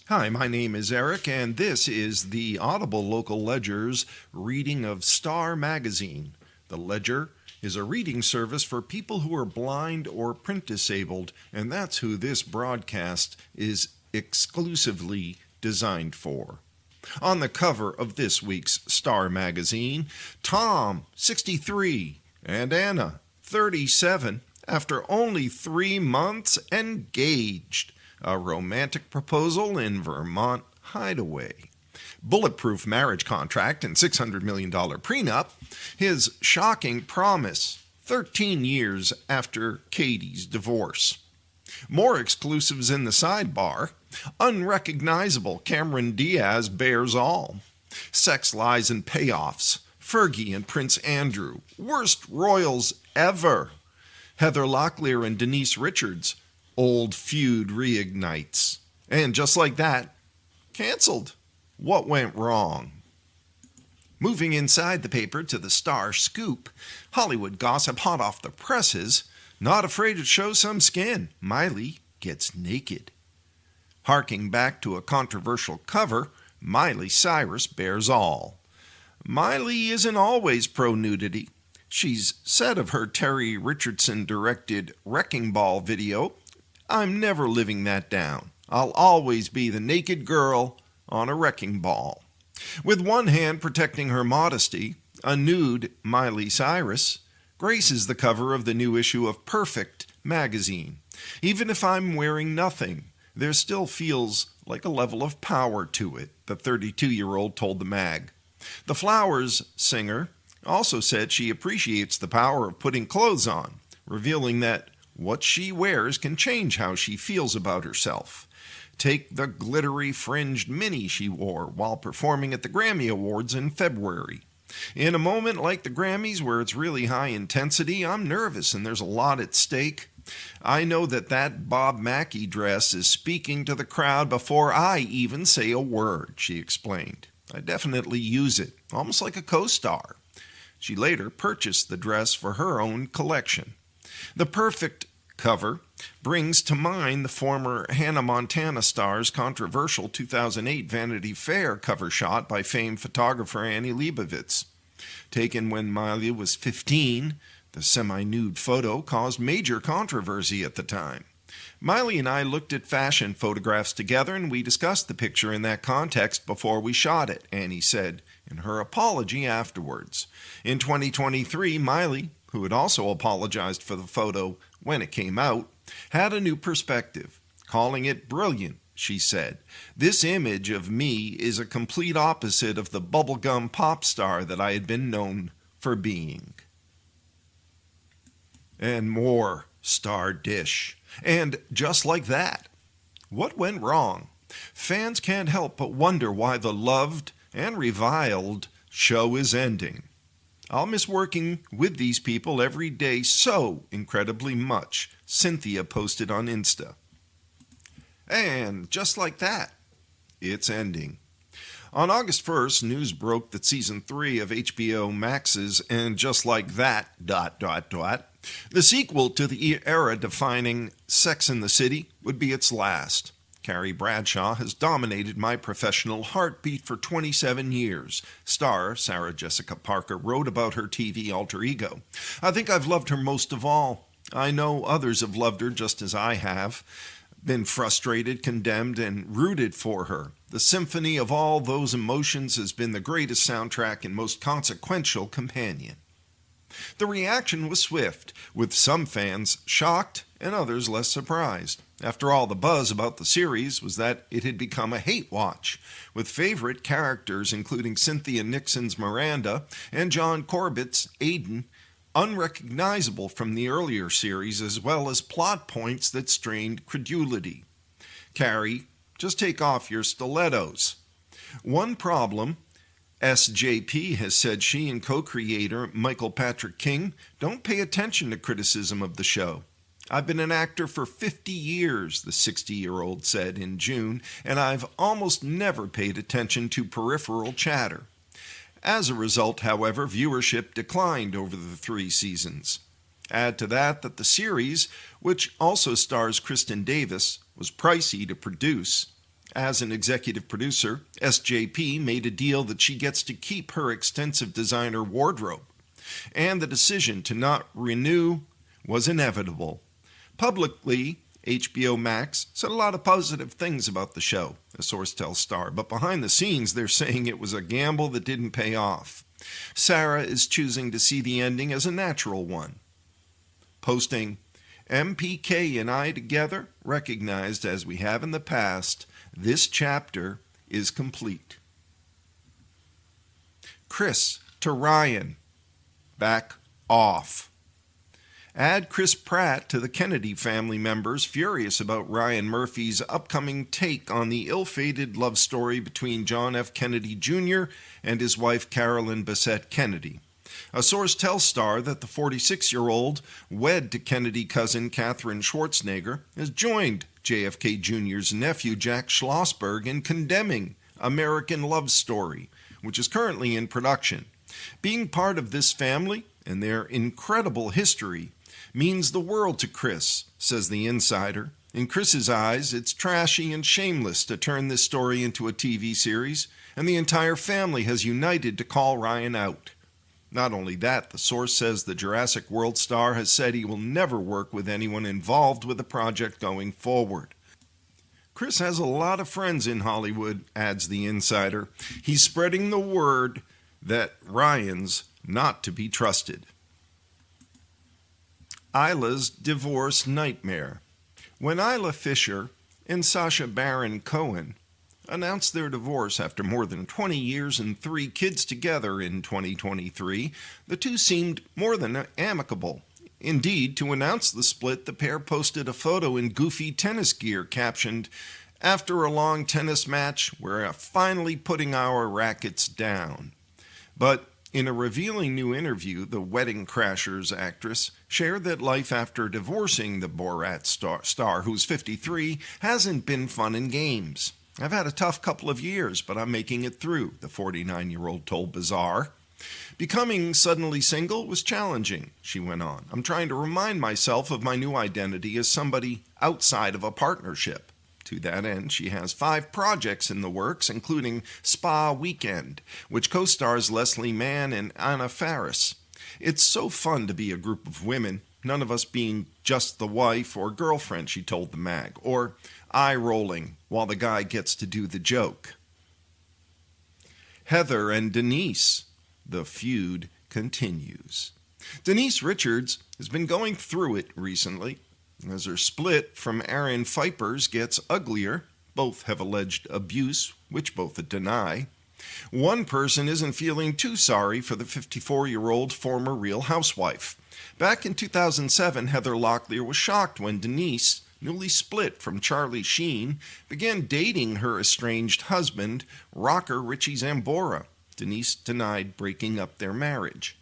Hi, my name is Eric, and this is the Audible Local Ledger's reading of Star Magazine. The Ledger is a reading service for people who are blind or print disabled, and that's who this broadcast is exclusively designed for. On the cover of this week's Star Magazine, Tom, 63, and Anna, 37, after only 3 months engaged. A romantic proposal in Vermont hideaway. Bulletproof marriage contract and $600 million prenup. His shocking promise 13 years after Katie's divorce. More exclusives in the sidebar. Unrecognizable Cameron Diaz bears all. Sex lies and payoffs. Fergie and Prince Andrew. Worst royals ever. Heather Locklear and Denise Richards. Old feud reignites. And just like that, canceled. What went wrong? Moving inside the paper to the Star Scoop, Hollywood gossip hot off the presses, not afraid to show some skin. Miley gets naked. Harking back to a controversial cover, Miley Cyrus bears all. Miley isn't always pro-nudity. She's said of her Terry Richardson-directed Wrecking Ball video, "I'm never living that down. I'll always be the naked girl on a wrecking ball." With one hand protecting her modesty, a nude Miley Cyrus graces the cover of the new issue of Perfect magazine. "Even if I'm wearing nothing, there still feels like a level of power to it," the 32-year-old told the mag. The Flowers singer also said she appreciates the power of putting clothes on, revealing that what she wears can change how she feels about herself. Take the glittery fringed mini she wore while performing at the Grammy Awards in February. "In a moment like the Grammys where it's really high intensity, I'm nervous and there's a lot at stake. I know that Bob Mackie dress is speaking to the crowd before I even say a word," she explained. "I definitely use it, almost like a co-star." She later purchased the dress for her own collection. The Perfect cover brings to mind the former Hannah Montana star's controversial 2008 Vanity Fair cover shot by famed photographer Annie Leibovitz. Taken when Miley was 15, the semi-nude photo caused major controversy at the time. "Miley and I looked at fashion photographs together and we discussed the picture in that context before we shot it," Annie said in her apology afterwards. In 2023, Miley, who had also apologized for the photo when it came out, had a new perspective. Calling it brilliant, she said, "This image of me is a complete opposite of the bubblegum pop star that I had been known for being." And more Star Dish. And just like that, what went wrong? Fans can't help but wonder why the loved and reviled show is ending. "I'll miss working with these people every day so incredibly much," Cynthia posted on Insta. And just like that, it's ending. On August 1st, news broke that Season 3 of HBO Max's And Just Like That... the sequel to the era-defining Sex and the City, would be its last. "Carrie Bradshaw has dominated my professional heartbeat for 27 years, star Sarah Jessica Parker wrote about her TV alter ego. "I think I've loved her most of all. I know others have loved her just as I have, been frustrated, condemned, and rooted for her. The symphony of all those emotions has been the greatest soundtrack and most consequential companion." The reaction was swift, with some fans shocked and others less surprised. After all, the buzz about the series was that it had become a hate watch, with favorite characters including Cynthia Nixon's Miranda and John Corbett's Aiden unrecognizable from the earlier series, as well as plot points that strained credulity. "Carrie, just take off your stilettos." One problem, SJP has said she and co-creator Michael Patrick King don't pay attention to criticism of the show. "I've been an actor for 50 years, the 60-year-old said in June, "and I've almost never paid attention to peripheral chatter." As a result, however, viewership declined over the 3 seasons. Add to that the series, which also stars Kristen Davis, was pricey to produce. As an executive producer, SJP made a deal that she gets to keep her extensive designer wardrobe, and the decision to not renew was inevitable. Publicly, HBO Max said a lot of positive things about the show, a source tells Star, but behind the scenes they're saying it was a gamble that didn't pay off. Sarah is choosing to see the ending as a natural one, posting, "MPK and I together, recognized as we have in the past, this chapter is complete." Chris to Ryan, back off. Add Chris Pratt to the Kennedy family members furious about Ryan Murphy's upcoming take on the ill-fated love story between John F. Kennedy Jr. and his wife Carolyn Bessette Kennedy. A source tells Star that the 46-year-old, wed to Kennedy cousin Katherine Schwarzenegger, has joined JFK Jr.'s nephew Jack Schlossberg in condemning American Love Story, which is currently in production. Being part of this family and their incredible history means the world to Chris, says the insider. In Chris's eyes, it's trashy and shameless to turn this story into a TV series, and the entire family has united to call Ryan out. Not only that, the source says the Jurassic World star has said he will never work with anyone involved with the project going forward. Chris has a lot of friends in Hollywood, adds the insider. He's spreading the word that Ryan's not to be trusted. Isla's divorce nightmare. When Isla Fisher and Sacha Baron Cohen announced their divorce after more than 20 years and 3 kids together in 2023, the two seemed more than amicable. Indeed, to announce the split, the pair posted a photo in goofy tennis gear captioned, "After a long tennis match, we're finally putting our rackets down." But in a revealing new interview, the Wedding Crashers actress shared that life after divorcing the Borat star, who's 53, hasn't been fun and games. "I've had a tough couple of years, but I'm making it through," the 49-year-old told Bazaar. "Becoming suddenly single was challenging," she went on. "I'm trying to remind myself of my new identity as somebody outside of a partnership." To that end, she has 5 projects in the works, including Spa Weekend, which co-stars Leslie Mann and Anna Faris. "It's so fun to be a group of women, none of us being just the wife or girlfriend," she told the mag, or eye-rolling while the guy gets to do the joke. Heather and Denise. The feud continues. Denise Richards has been going through it recently, as her split from Aaron Pfeiffer's gets uglier. Both have alleged abuse, which both deny. One person isn't feeling too sorry for the 54-year-old former Real Housewife. Back in 2007, Heather Locklear was shocked when Denise, newly split from Charlie Sheen, began dating her estranged husband, rocker Richie Zambora. Denise denied breaking up their marriage.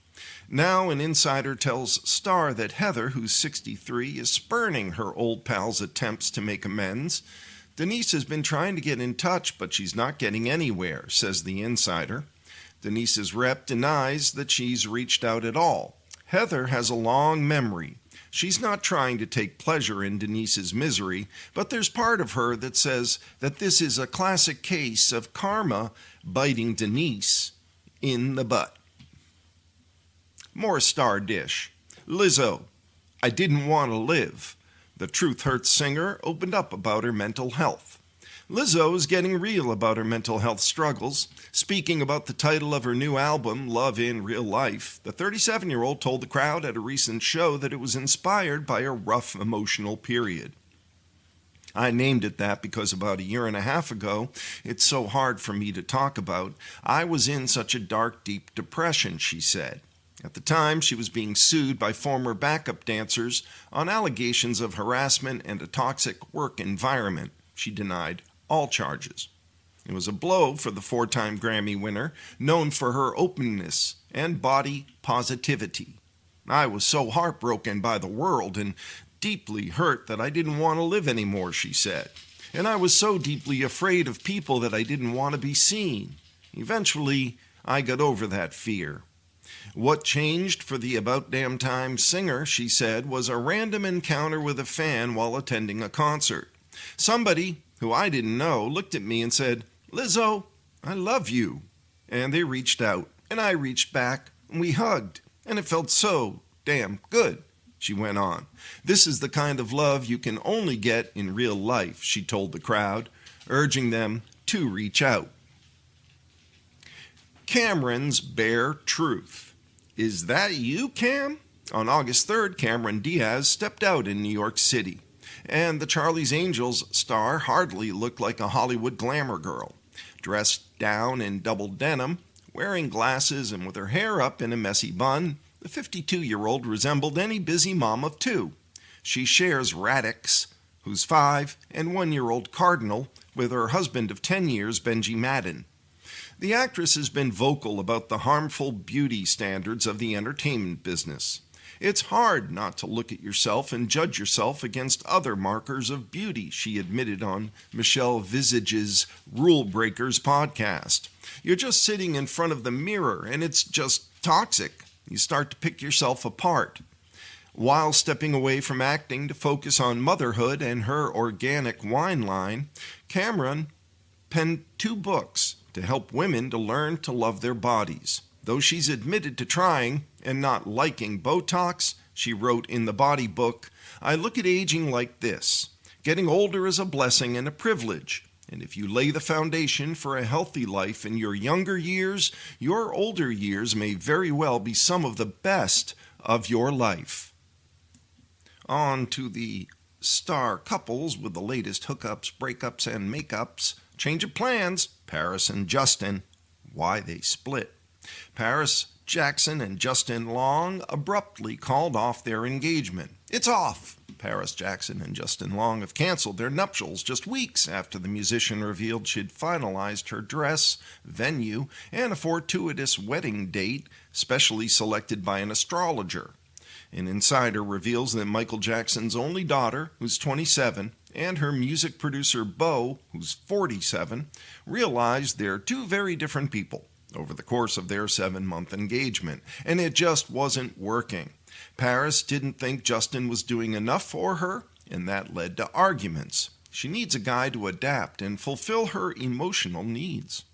Now an insider tells Star that Heather, who's 63, is spurning her old pal's attempts to make amends. Denise has been trying to get in touch, but she's not getting anywhere, says the insider. Denise's rep denies that she's reached out at all. Heather has a long memory. She's not trying to take pleasure in Denise's misery, but there's part of her that says that this is a classic case of karma biting Denise in the butt. More Star dish. Lizzo, I didn't want to live. The Truth Hurts singer opened up about her mental health. Lizzo is getting real about her mental health struggles. Speaking about the title of her new album, Love in Real Life, the 37-year-old told the crowd at a recent show that it was inspired by a rough emotional period. I named it that because about 1.5 years ago, it's so hard for me to talk about. I was in such a dark, deep depression, she said. At the time, she was being sued by former backup dancers on allegations of harassment and a toxic work environment. She denied all charges. It was a blow for the 4-time Grammy winner, known for her openness and body positivity. I was so heartbroken by the world and deeply hurt that I didn't want to live anymore, she said. And I was so deeply afraid of people that I didn't want to be seen. Eventually, I got over that fear. What changed for the About Damn Time singer, she said, was a random encounter with a fan while attending a concert. Somebody who I didn't know, looked at me and said, "Lizzo, I love you." And they reached out, and I reached back, and we hugged, and it felt so damn good. She went on. "This is the kind of love you can only get in real life," she told the crowd, urging them to reach out. Cameron's bare truth. Is that you, Cam? On August 3rd, Cameron Diaz stepped out in New York City, and the Charlie's Angels star hardly looked like a Hollywood glamour girl. Dressed down in double denim, wearing glasses and with her hair up in a messy bun, the 52-year-old resembled any busy mom of two. She shares Radix, who's 5, and 1-year-old Cardinal, with her husband of 10 years, Benji Madden. The actress has been vocal about the harmful beauty standards of the entertainment business. It's hard not to look at yourself and judge yourself against other markers of beauty, she admitted on Michelle Visage's Rule Breakers podcast. You're just sitting in front of the mirror and it's just toxic. You start to pick yourself apart. While stepping away from acting to focus on motherhood and her organic wine line, Cameron penned 2 books to help women to learn to love their bodies. Though she's admitted to trying and not liking Botox, she wrote in the body book, "I look at aging like this. Getting older is a blessing and a privilege. And if you lay the foundation for a healthy life in your younger years, your older years may very well be some of the best of your life." On to the star couples with the latest hookups, breakups, and makeups. Change of plans. Paris and Justin. Why they split. Paris Jackson and Justin Long abruptly called off their engagement. It's off. Paris Jackson and Justin Long have canceled their nuptials just weeks after the musician revealed she'd finalized her dress, venue, and a fortuitous wedding date specially selected by an astrologer. An insider reveals that Michael Jackson's only daughter, who's 27, and her music producer Beau, who's 47, realized they're 2 very different people over the course of their 7-month engagement, and it just wasn't working. Paris didn't think Justin was doing enough for her, and that led to arguments. She needs a guy to adapt and fulfill her emotional needs.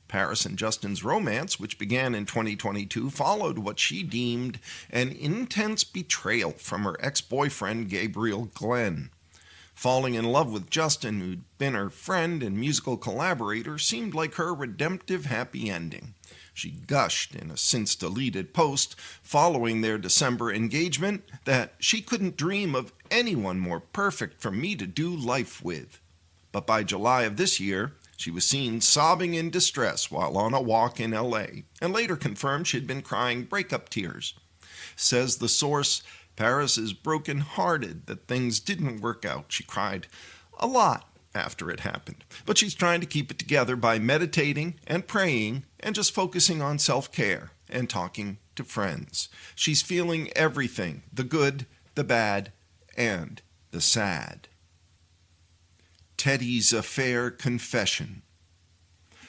Paris and Justin's romance, which began in 2022, followed what she deemed an intense betrayal from her ex-boyfriend Gabriel Glenn. Falling in love with Justin, who'd been her friend and musical collaborator, seemed like her redemptive happy ending. She gushed in a since-deleted post following their December engagement that she couldn't dream of anyone more perfect for me to do life with. But by July of this year, she was seen sobbing in distress while on a walk in L.A., and later confirmed she'd been crying breakup tears. Says the source, Paris is broken-hearted that things didn't work out. She cried a lot after it happened, but she's trying to keep it together by meditating and praying and just focusing on self-care and talking to friends. She's feeling everything, the good, the bad, and the sad. Teddy's affair confession.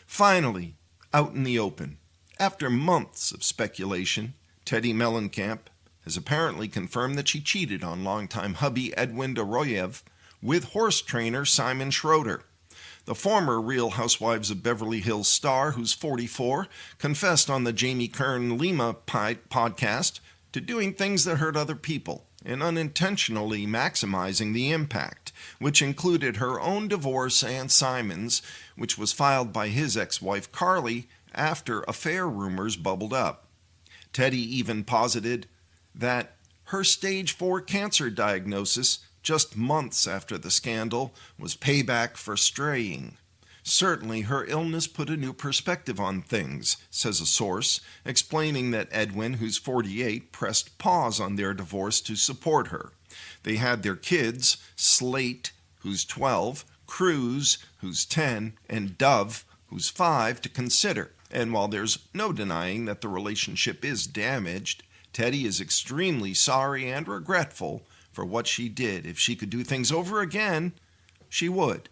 Finally, out in the open. After months of speculation, Teddy Mellencamp has apparently confirmed that she cheated on longtime hubby Edwin Doroyev with horse trainer Simon Schroeder. The former Real Housewives of Beverly Hills star, who's 44, confessed on the Jamie Kern Lima podcast to doing things that hurt other people and unintentionally maximizing the impact, which included her own divorce and Simon's, which was filed by his ex-wife Carly after affair rumors bubbled up. Teddy even posited that her stage 4 cancer diagnosis just months after the scandal was payback for straying. Certainly her illness put a new perspective on things, says a source, explaining that Edwin, who's 48, pressed pause on their divorce to support her. They had their kids, Slate, who's 12, Cruz, who's 10, and Dove, who's 5, to consider. And while there's no denying that the relationship is damaged, Teddy is extremely sorry and regretful for what she did. If she could do things over again, she would.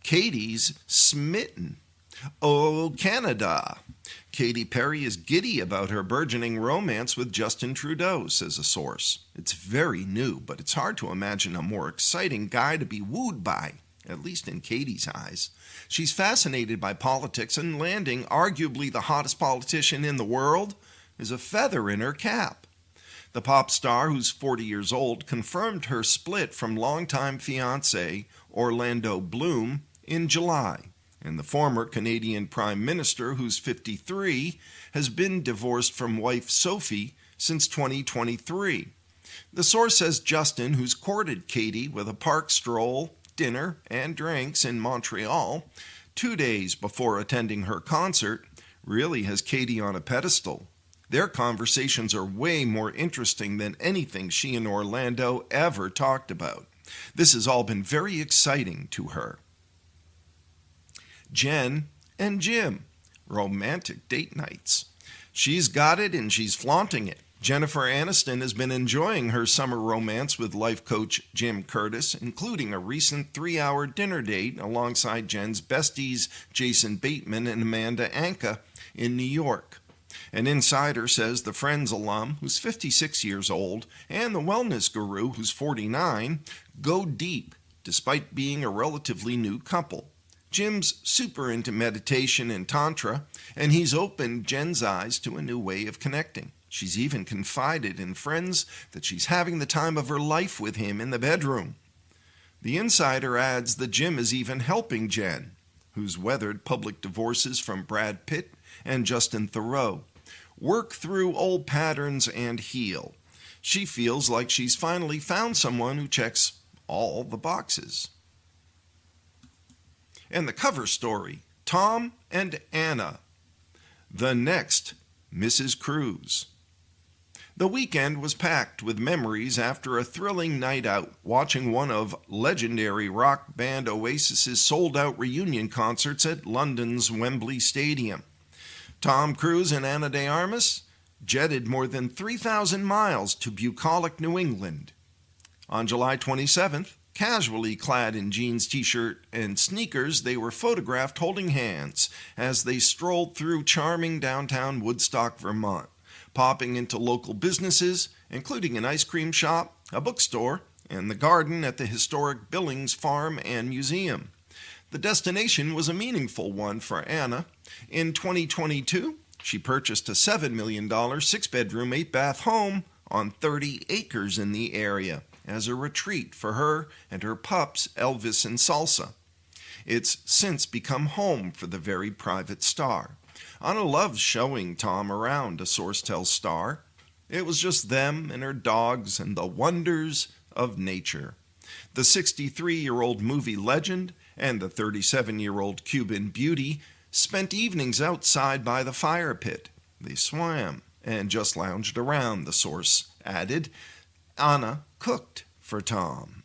Katie's smitten. Oh, Canada. Katy Perry is giddy about her burgeoning romance with Justin Trudeau, says a source. It's very new, but it's hard to imagine a more exciting guy to be wooed by. at least in Katie's eyes. She's fascinated by politics, and landing arguably the hottest politician in the world is a feather in her cap. The pop star, who's 40 years old, confirmed her split from longtime fiancé Orlando Bloom in July. And the former Canadian Prime Minister, who's 53, has been divorced from wife Sophie since 2023. The source says Justin, who's courted Katie with a park stroll, dinner, and drinks in Montreal 2 days before attending her concert, really has Katie on a pedestal. Their conversations are way more interesting than anything she and Orlando ever talked about. This has all been very exciting to her. Jen and Jim, romantic date nights. She's got it and she's flaunting it. Jennifer Aniston has been enjoying her summer romance with life coach Jim Curtis, including a recent 3-hour dinner date alongside Jen's besties Jason Bateman and Amanda Anka in New York. An insider says the Friends alum, who's 56 years old, and the wellness guru, who's 49, go deep despite being a relatively new couple. Jim's super into meditation and tantra, and he's opened Jen's eyes to a new way of connecting. She's even confided in friends that she's having the time of her life with him in the bedroom. The insider adds that Jim is even helping Jen, who's weathered public divorces from Brad Pitt and Justin Theroux, work through old patterns and heal. She feels like she's finally found someone who checks all the boxes. And the cover story, Tom and Anna, the next Mrs. Cruz. The weekend was packed with memories after a thrilling night out, watching one of legendary rock band Oasis's sold-out reunion concerts at London's Wembley Stadium. Tom Cruise and Ana de Armas jetted more than 3,000 miles to bucolic New England. On July 27th, casually clad in jeans, t-shirt, and sneakers, they were photographed holding hands as they strolled through charming downtown Woodstock, Vermont, popping into local businesses, including an ice cream shop, a bookstore, and the garden at the historic Billings Farm and Museum. The destination was a meaningful one for Anna. In 2022, she purchased a $7 million 6-bedroom, 8-bath home on 30 acres in the area as a retreat for her and her pups, Elvis and Salsa. It's since become home for the very private star. Anna loves showing Tom around, a source tells Star. It was just them and her dogs and the wonders of nature. The 63-year-old movie legend and the 37-year-old Cuban beauty spent evenings outside by the fire pit. They swam and just lounged around, the source added. Anna cooked for Tom.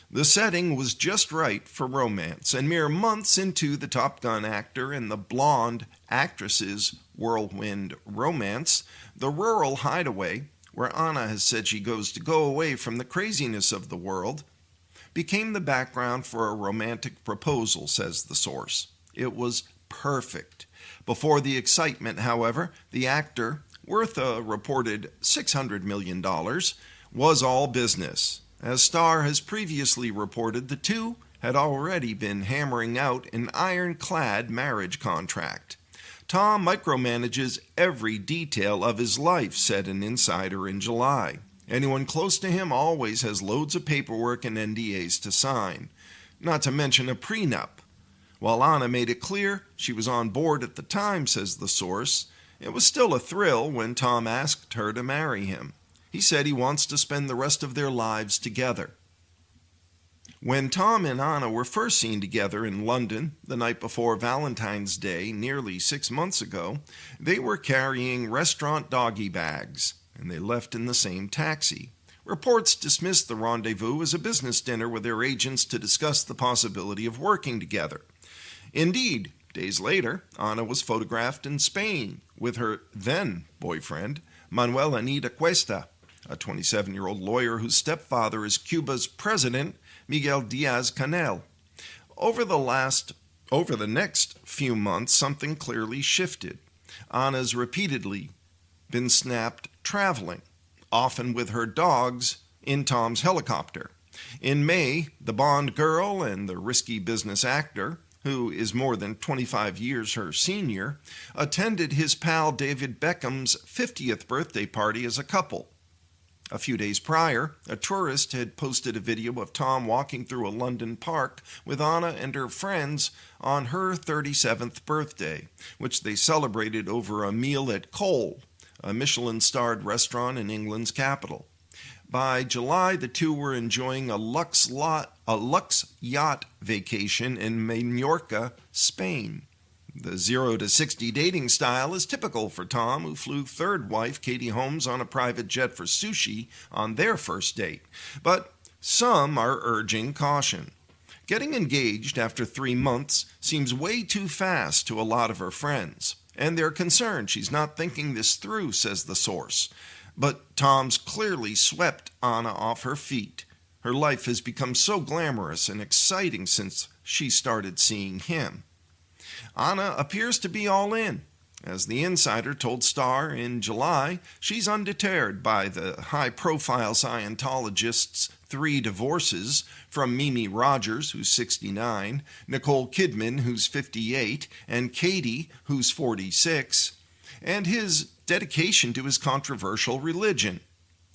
The setting was just right for romance, and mere months into the Top Gun actor and the blonde actress's whirlwind romance, the rural hideaway, where Anna has said she goes to go away from the craziness of the world, became the background for a romantic proposal, says the source. It was perfect. Before the excitement, however, the actor, worth a reported $600 million, was all business. As Star has previously reported, the two had already been hammering out an ironclad marriage contract. Tom micromanages every detail of his life, said an insider in July. Anyone close to him always has loads of paperwork and NDAs to sign, not to mention a prenup. While Anna made it clear she was on board at the time, says the source, it was still a thrill when Tom asked her to marry him. He said he wants to spend the rest of their lives together. When Tom and Anna were first seen together in London the night before Valentine's Day nearly 6 months ago, they were carrying restaurant doggy bags, and they left in the same taxi. Reports dismissed the rendezvous as a business dinner with their agents to discuss the possibility of working together. Indeed, days later, Anna was photographed in Spain with her then-boyfriend, Manuel Anita Cuesta, a 27-year-old lawyer whose stepfather is Cuba's president, Miguel Diaz-Canel. Over the next few months, something clearly shifted. Anna's repeatedly been snapped traveling, often with her dogs in Tom's helicopter. In May, the Bond girl and the risky business actor, who is more than 25 years her senior, attended his pal David Beckham's 50th birthday party as a couple. A few days prior, a tourist had posted a video of Tom walking through a London park with Anna and her friends on her 37th birthday, which they celebrated over a meal at Cole, a Michelin-starred restaurant in England's capital. By July, the two were enjoying a Lux yacht vacation in Menorca, Spain. The 0 to 60 dating style is typical for Tom, who flew third wife Katie Holmes on a private jet for sushi on their first date. But some are urging caution. Getting engaged after 3 months seems way too fast to a lot of her friends, and they're concerned she's not thinking this through, says the source. But Tom's clearly swept Anna off her feet. Her life has become so glamorous and exciting since she started seeing him. Anna appears to be all in. As the Insider told Star in July, she's undeterred by the high-profile Scientologist's 3 divorces from Mimi Rogers, who's 69, Nicole Kidman, who's 58, and Katie, who's 46, and his dedication to his controversial religion.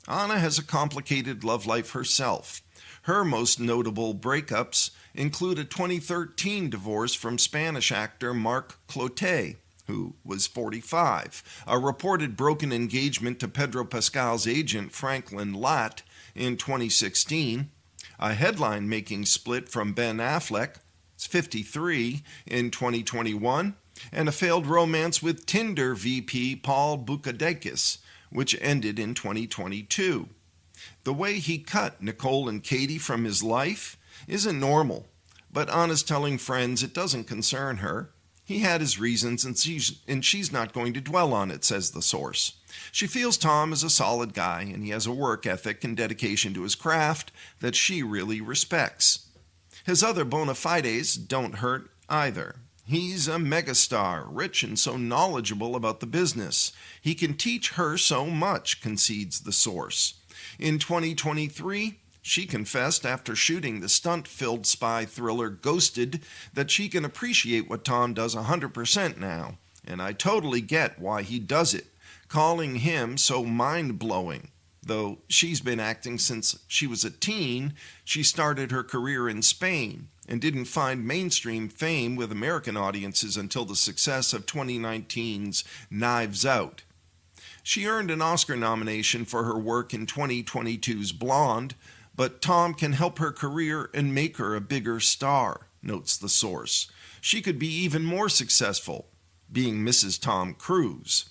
Anna has a complicated love life herself. Her most notable breakups include a 2013 divorce from Spanish actor Marc Clotet, who was 45, a reported broken engagement to Pedro Pascal's agent Franklin Latt in 2016, a headline-making split from Ben Affleck, 53, in 2021, and a failed romance with Tinder VP Paul Bucadakis, which ended in 2022. The way he cut Nicole and Katie from his life isn't normal, but Anna's telling friends it doesn't concern her. He had his reasons, and she's not going to dwell on it, says the source. She feels Tom is a solid guy, and he has a work ethic and dedication to his craft that she really respects. His other bona fides don't hurt either. He's a megastar, rich and so knowledgeable about the business. He can teach her so much, concedes the source. In 2023, she confessed after shooting the stunt-filled spy thriller Ghosted that she can appreciate what Tom does 100% now, and I totally get why he does it, calling him so mind-blowing. Though she's been acting since she was a teen, she started her career in Spain and didn't find mainstream fame with American audiences until the success of 2019's Knives Out. She earned an Oscar nomination for her work in 2022's Blonde, but Tom can help her career and make her a bigger star, notes the source. She could be even more successful, being Mrs. Tom Cruise.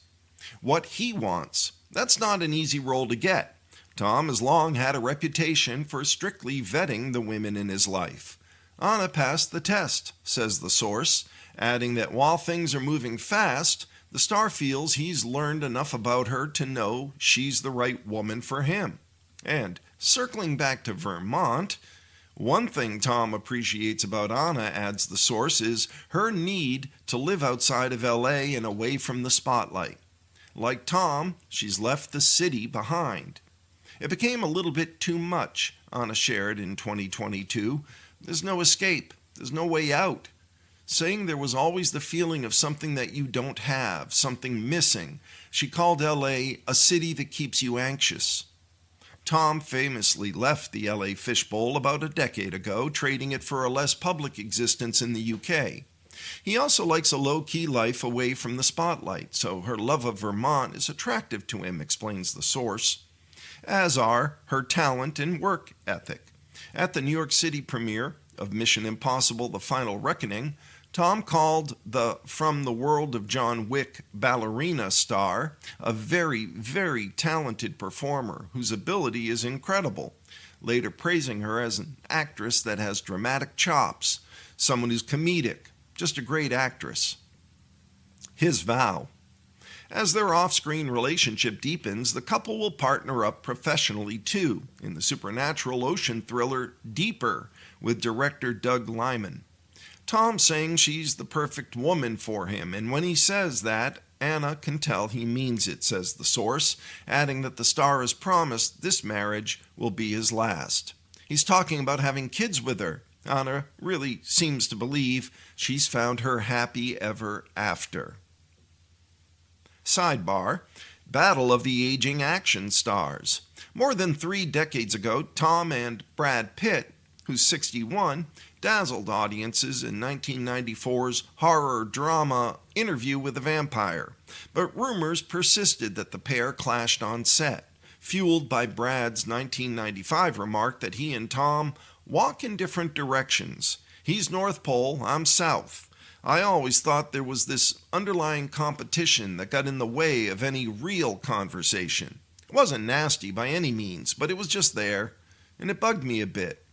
What he wants, that's not an easy role to get. Tom has long had a reputation for strictly vetting the women in his life. Anna passed the test, says the source, adding that while things are moving fast, the star feels he's learned enough about her to know she's the right woman for him. And circling back to Vermont, one thing Tom appreciates about Anna, adds the source, is her need to live outside of LA and away from the spotlight. Like Tom, she's left the city behind. It became a little bit too much, Anna shared in 2022. There's no escape. There's no way out. Saying there was always the feeling of something that you don't have, something missing. She called LA a city that keeps you anxious. Tom famously left the LA Fishbowl about a decade ago, trading it for a less public existence in the UK. He also likes a low-key life away from the spotlight, so her love of Vermont is attractive to him, explains the source, as are her talent and work ethic. At the New York City premiere of Mission Impossible: The Final Reckoning, Tom called the From the World of John Wick ballerina star a very, very talented performer whose ability is incredible, later praising her as an actress that has dramatic chops, someone who's comedic, just a great actress. His vow: as their off-screen relationship deepens, the couple will partner up professionally too, in the supernatural ocean thriller Deeper with director Doug Liman. Tom saying she's the perfect woman for him, and when he says that, Anna can tell he means it, says the source, adding that the star has promised this marriage will be his last. He's talking about having kids with her. Anna really seems to believe she's found her happy ever after. Sidebar: Battle of the Aging Action Stars. More than 3 decades ago, Tom and Brad Pitt, who's 61, dazzled audiences in 1994's horror drama Interview with a Vampire. But rumors persisted that the pair clashed on set, fueled by Brad's 1995 remark that he and Tom walk in different directions. He's North Pole, I'm South. I always thought there was this underlying competition that got in the way of any real conversation. It wasn't nasty by any means, but it was just there, and it bugged me a bit.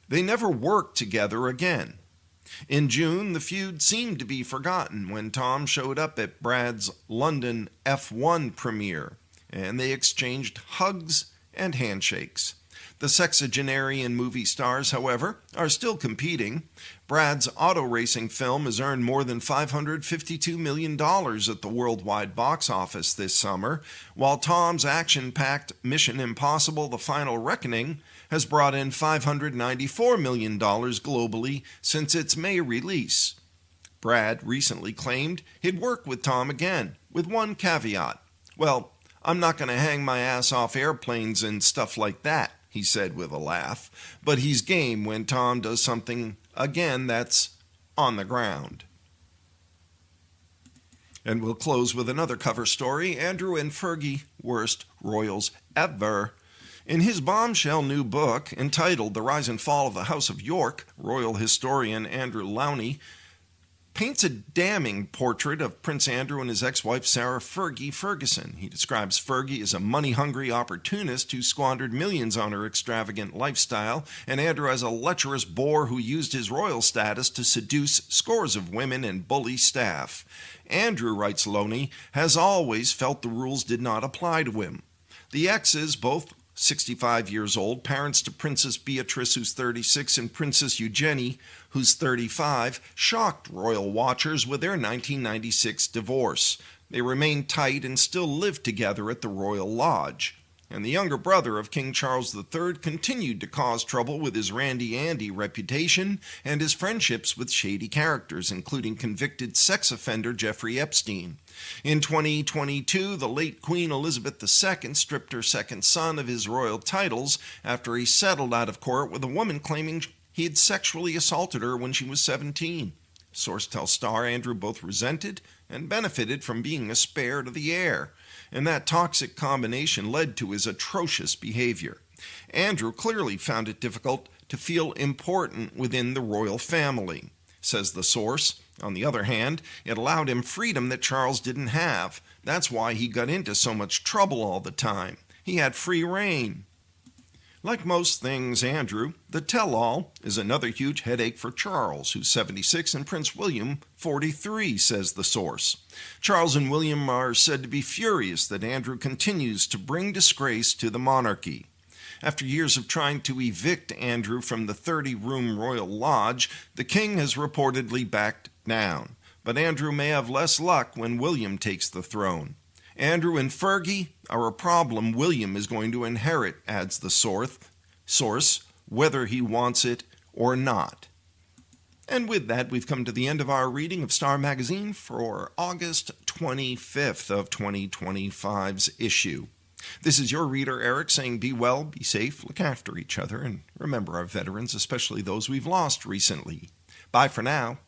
They never worked together again. In June, the feud seemed to be forgotten when Tom showed up at Brad's London F1 premiere, and they exchanged hugs and handshakes. The sexagenarian movie stars, however, are still competing. Brad's auto racing film has earned more than $552 million at the worldwide box office this summer, while Tom's action-packed Mission Impossible: The Final Reckoning has brought in $594 million globally since its May release. Brad recently claimed he'd work with Tom again, with one caveat. "Well, I'm not going to hang my ass off airplanes and stuff like that," he said with a laugh, but he's game when Tom does something again that's on the ground. And we'll close with another cover story: Andrew and Fergie, worst royals ever. In his bombshell new book entitled The Rise and Fall of the House of York, royal historian Andrew Lowney paints a damning portrait of Prince Andrew and his ex-wife Sarah Fergie Ferguson. He describes Fergie as a money-hungry opportunist who squandered millions on her extravagant lifestyle, and Andrew as a lecherous bore who used his royal status to seduce scores of women and bully staff. Andrew, writes Lowney, has always felt the rules did not apply to him. The exes, both 65 years old, parents to Princess Beatrice, who's 36, and Princess Eugenie, who's 35, shocked royal watchers with their 1996 divorce. They remain tight and still live together at the Royal Lodge. And the younger brother of King Charles III continued to cause trouble with his Randy Andy reputation and his friendships with shady characters, including convicted sex offender Jeffrey Epstein. In 2022, the late Queen Elizabeth II stripped her second son of his royal titles after he settled out of court with a woman claiming he had sexually assaulted her when she was 17. Source tells Star Andrew both resented and benefited from being a spare to the heir, and that toxic combination led to his atrocious behavior. Andrew clearly found it difficult to feel important within the royal family, says the source. On the other hand, it allowed him freedom that Charles didn't have. That's why he got into so much trouble all the time. He had free reign. Like most things Andrew, the tell-all is another huge headache for Charles, who's 76, and Prince William, 43, says the source. Charles and William are said to be furious that Andrew continues to bring disgrace to the monarchy. After years of trying to evict Andrew from the 30-room Royal Lodge, the king has reportedly backed down. But Andrew may have less luck when William takes the throne. Andrew and Fergie are a problem William is going to inherit, adds the source, whether he wants it or not. And with that, we've come to the end of our reading of Star Magazine for August 25th of 2025's issue. This is your reader, Eric, saying be well, be safe, look after each other, and remember our veterans, especially those we've lost recently. Bye for now.